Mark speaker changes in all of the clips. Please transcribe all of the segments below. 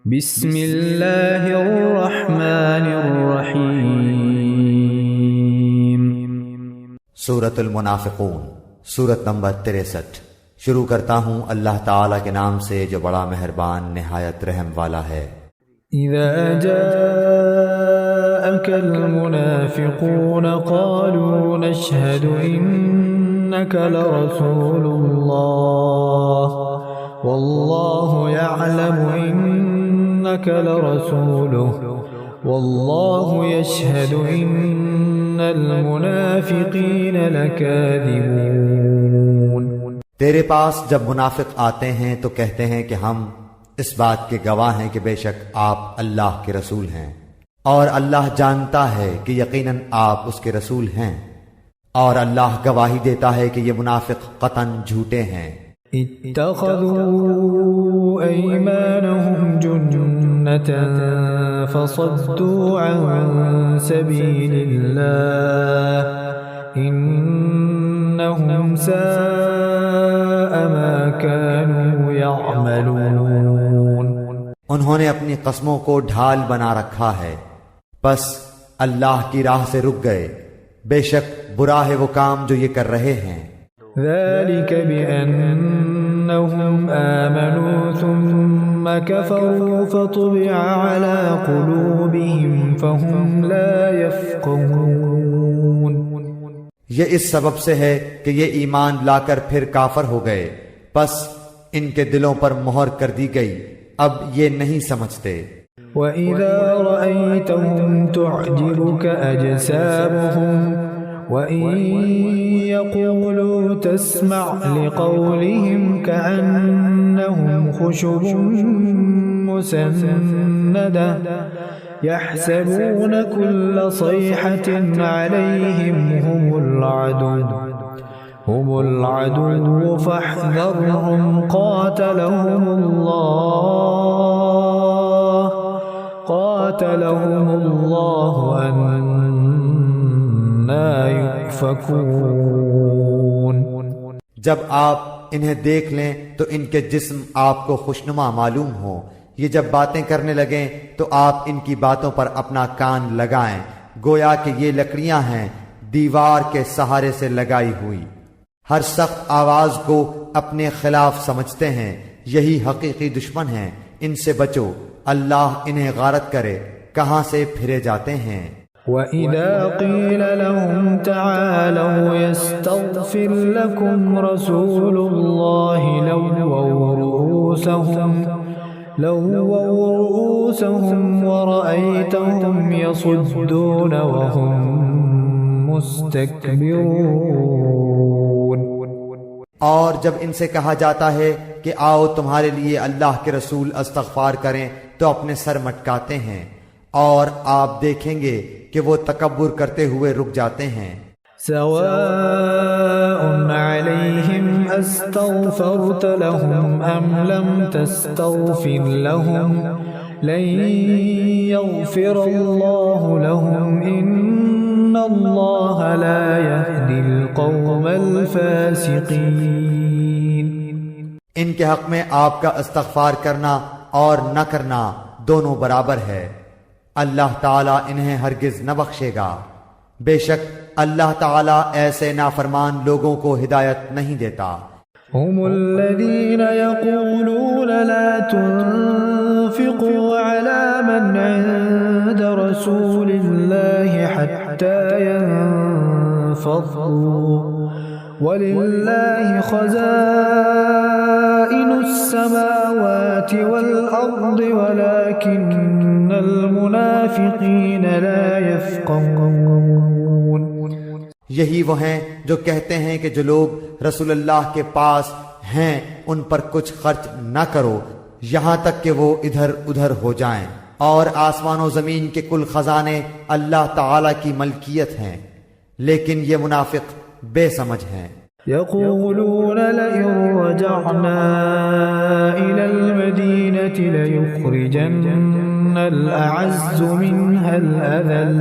Speaker 1: بسم اللہ الرحمن الرحیم۔
Speaker 2: سورۃ المنافقون، سورت نمبر 63۔ شروع کرتا ہوں اللہ تعالیٰ کے نام سے جو بڑا مہربان نہایت رحم والا ہے۔
Speaker 1: اذا جاءك المنافقون قالوا نشهد انك لرسول الله والله يعلم انك لرسوله والله يشهد ان المنافقين لكاذبون۔
Speaker 2: تیرے پاس جب منافق آتے ہیں تو کہتے ہیں کہ ہم اس بات کے گواہ ہیں کہ بے شک آپ اللہ کے رسول ہیں، اور اللہ جانتا ہے کہ یقیناً آپ اس کے رسول ہیں، اور اللہ گواہی دیتا ہے کہ یہ منافق قطعاً جھوٹے ہیں۔
Speaker 1: اتخذوا ایمانهم جنة فصدوا عن سبیل اللہ انہم ساء ما كانوا يعملون۔
Speaker 2: انہوں نے اپنی قسموں کو ڈھال بنا رکھا ہے، بس اللہ کی راہ سے رک گئے، بے شک برا ہے وہ کام جو یہ کر رہے ہیں۔
Speaker 1: ذلك بأنهم آمنوا ثم كفروا فطبع على قلوبهم فهم لا يفقهون۔
Speaker 2: یہ اس سبب سے ہے کہ یہ ایمان لا کر پھر کافر ہو گئے، پس ان کے دلوں پر مہر کر دی گئی، اب یہ نہیں سمجھتے۔
Speaker 1: وَإِذَا رَأَيْتَهُمْ تُعْجِبُكَ أَجْسَامُهُمْ وَإِن يَقُولُوا تَسْمَعْ لِقَوْلِهِمْ كَأَنَّهُمْ خُشُبٌ مُّسَنَّدَةٌ يَحْسَبُونَ كُلَّ صَيْحَةٍ عَلَيْهِمْ هُمُ الْعَدُوُّ فَاحْذَرْهُمْ قَاتَلَهُمُ اللَّهُ أَنَّى يُؤْفَكُونَ۔
Speaker 2: جب آپ انہیں دیکھ لیں تو ان کے جسم آپ کو خوشنما معلوم ہو، یہ جب باتیں کرنے لگیں تو آپ ان کی باتوں پر اپنا کان لگائیں، گویا کہ یہ لکڑیاں ہیں دیوار کے سہارے سے لگائی ہوئی، ہر سخت آواز کو اپنے خلاف سمجھتے ہیں، یہی حقیقی دشمن ہیں، ان سے بچو، اللہ انہیں غارت کرے، کہاں سے پھرے جاتے ہیں۔
Speaker 1: وَإِذَا قِيلَ لَهُمْ تَعَالَوْا يَسْتَغْفِرْ لَكُمْ رَسُولُ اللَّهِ لَوَّوْا رُؤُوسَهُمْ وَرَأَيْتَهُمْ يَصُدُّونَ وَهُمْ مُسْتَكْبِرُونَ۔
Speaker 2: اور جب ان سے کہا جاتا ہے کہ آؤ تمہارے لیے اللہ کے رسول استغفار کریں تو اپنے سر مٹکاتے ہیں، اور آپ دیکھیں گے کہ وہ تکبر کرتے ہوئے رک جاتے ہیں۔
Speaker 1: سواء علیہم استغفرت لهم ام لم تستغفر لهم لن يغفر اللہ لهم ان اللہ لا يهدی القوم الفاسقین۔
Speaker 2: ان کے حق میں آپ کا استغفار کرنا اور نہ کرنا دونوں برابر ہے، اللہ تعالیٰ انہیں ہرگز نہ بخشے گا، بے شک اللہ تعالیٰ ایسے نافرمان لوگوں کو ہدایت نہیں دیتا۔
Speaker 1: هم الذين يقولون لا تنفقوا على من عند رسول الله حتى ينفضوا ولله خزائن السماوات والأرض ولكن المنافقين لا يفقهون۔
Speaker 2: یہی وہ ہیں جو کہتے ہیں کہ جو لوگ رسول اللہ کے پاس ہیں ان پر کچھ خرچ نہ کرو یہاں تک کہ وہ ادھر ادھر ہو جائیں، اور آسمان و زمین کے کل خزانے اللہ تعالی کی ملکیت ہیں، لیکن یہ منافق بے سمجھ ہیں۔
Speaker 1: يقولون لئن رجعنا إلى المدينة ليخرجن الأعز منها الأذل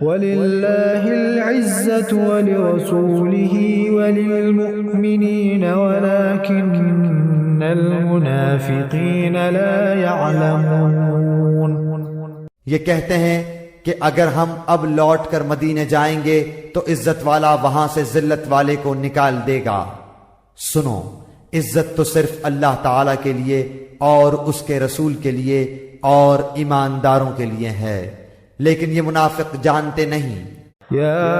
Speaker 1: وَلِلَّهِ الْعِزَّةُ وَلِرَسُولِهِ وَلِلْمُؤْمِنِينَ وَلَكِنَّ الْمُنَافِقِينَ لَا يَعْلَمُونَ۔
Speaker 2: یہ کہتے ہیں کہ اگر ہم اب لوٹ کر مدینے جائیں گے تو عزت والا وہاں سے ذلت والے کو نکال دے گا۔ سنو، عزت تو صرف اللہ تعالی کے لیے اور اس کے رسول کے لیے اور ایمانداروں کے لیے ہے، لیکن یہ منافق جانتے نہیں۔
Speaker 1: يا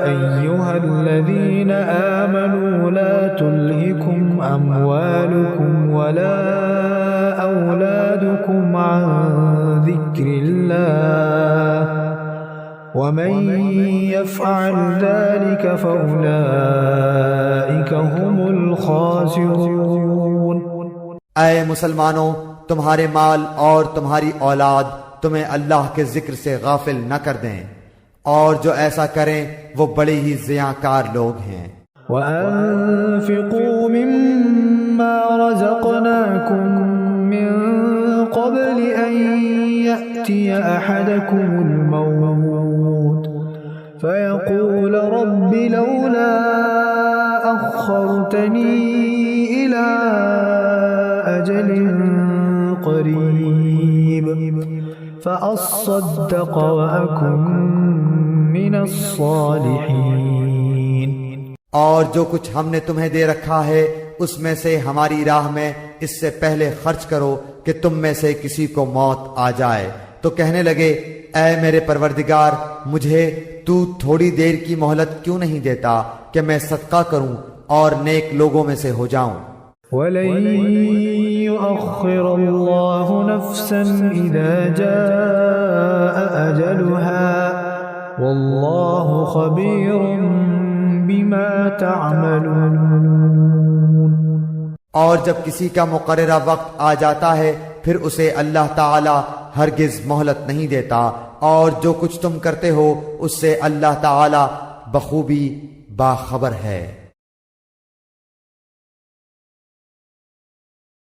Speaker 1: أيها الذين آمنوا لا تلهكم أموالكم ولا أولادكم عن ذكر الله ومن يفعل ذلك فأولئك هم الخاسرون۔
Speaker 2: اے مسلمانوں، تمہارے مال اور تمہاری اولاد تمہیں اللہ کے ذکر سے غافل نہ کر دیں، اور جو ایسا کریں وہ بڑے ہی ضیاءکار لوگ ہیں۔
Speaker 1: وَأَنفِقُوا مِمَّا رَزَقْنَاكُم مِّن قَبْلِ أَن يَأْتِيَ أَحَدَكُمُ الْمَوْتُ فَيَقُولَ رَبِّ لَوْلَا أَخَّرْتَنِي إِلَىٰ أَجَلٍ قَرِيبٍ فَأَصَّدَّقَ وَأَكُن مِّنَ الصَّالِحِينَ۔
Speaker 2: اور جو کچھ ہم نے تمہیں دے رکھا ہے اس میں سے ہماری راہ میں اس سے پہلے خرچ کرو کہ تم میں سے کسی کو موت آ جائے تو کہنے لگے، اے میرے پروردگار، مجھے تو تھوڑی دیر کی مہلت کیوں نہیں دیتا کہ میں صدقہ کروں اور نیک لوگوں میں سے ہو جاؤں۔
Speaker 1: وَلَن يُؤَخِّرَ اللَّهُ نَفْسًا إِذَا جَاءَ أَجَلُهَا وَاللَّهُ خَبِيرٌ بِمَا تَعْمَلُونَ۔
Speaker 2: اور جب کسی کا مقررہ وقت آ جاتا ہے پھر اسے اللہ تعالی ہرگز مہلت نہیں دیتا، اور جو کچھ تم کرتے ہو اس سے اللہ تعالی بخوبی باخبر ہے۔